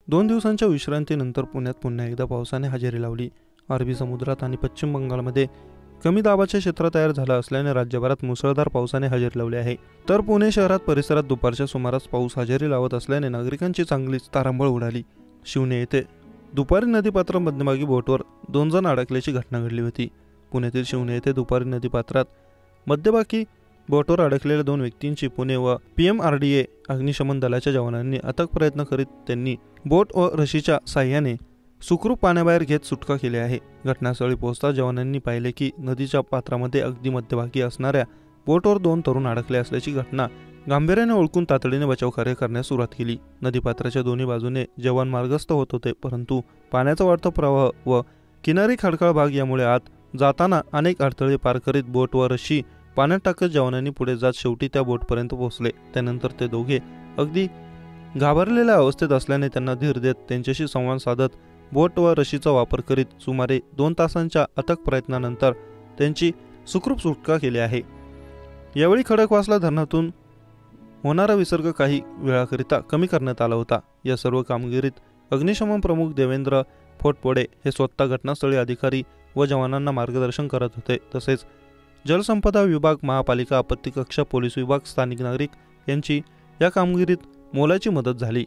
2 दिवसांच्या विश्रांतीनंतर पुण्यात पुन्हा एकदा पावसाने हजेरी लावली। अरबी समुद्रात आणि पश्चिम बंगालमध्ये कमी दाबाचे क्षेत्र तयार झालं असल्याने राज्यभरात मुसळधार पावसाने हजेरी लावली आहे। तर पुणे शहरात परिसरात दुपारच्या सुमारास पाऊस हजेरी लावत असल्याने नागरिकांची चांगलीच तारांबळ उडाली। शिवणे येथे दुपारी नदीपात्रात मध्यभागी बोटवर 2 जण अडकल्याची घटना घडली होती। पुण्यातील शिवणे येथे दुपारी नदीपात्रात मध्यभागी बोटवर अडकलेल्या 2 व्यक्तींची पुणे व PMRDA अग्निशमन दलाच्या जवानांनी अथक प्रयत्न करीत त्यांनी बोट व रशीच्या साह्याने सुखरूप पाण्याबाहेर घेत सुटका केली आहे। घटनास्थळी पोहोचता जवानांनी पाहिले की नदीच्या पात्रामध्ये अगदी मध्यभागी असणाऱ्या बोटवर 2 तरुण अडकले असल्याची घटना गांभीर्याने ओळखून तातडीने बचावकार्य करण्यास सुरुवात केली। नदीपात्राच्या दोन्ही बाजूने जवान मार्गस्थ होत होते, परंतु पाण्याचा वाढता प्रवाह व किनारी खडकाळ भाग यामुळे आत जाताना अनेक अडथळे पार करीत बोट व रशी पाण्यात टाकत जवानांनी पुढे जात शेवटी त्या बोटपर्यंत पोहोचले। त्यानंतर ते दोघे अगदी घाबरलेल्या अवस्थेत असल्याने त्यांना धीर देत त्यांच्याशी संवाद साधत बोट व रशीचा वापर करीत सुमारे 2 तासांच्या अथक प्रयत्नानंतर त्यांची सुखरूप सुटका केली आहे। यावेळी खडकवासला धरणातून होणारा विसर्ग काही वेळाकरिता कमी करण्यात आला होता। या सर्व कामगिरीत अग्निशमन प्रमुख देवेंद्र फोटपोडे हे स्वतः घटनास्थळी अधिकारी व जवानांना मार्गदर्शन करत होते। तसेच जलसंपदा विभाग, महापालिका, आपत्ती कक्ष, पोलीस विभाग, स्थानिक नागरिक यांची या कामगिरीत मोलाची मदत झाली।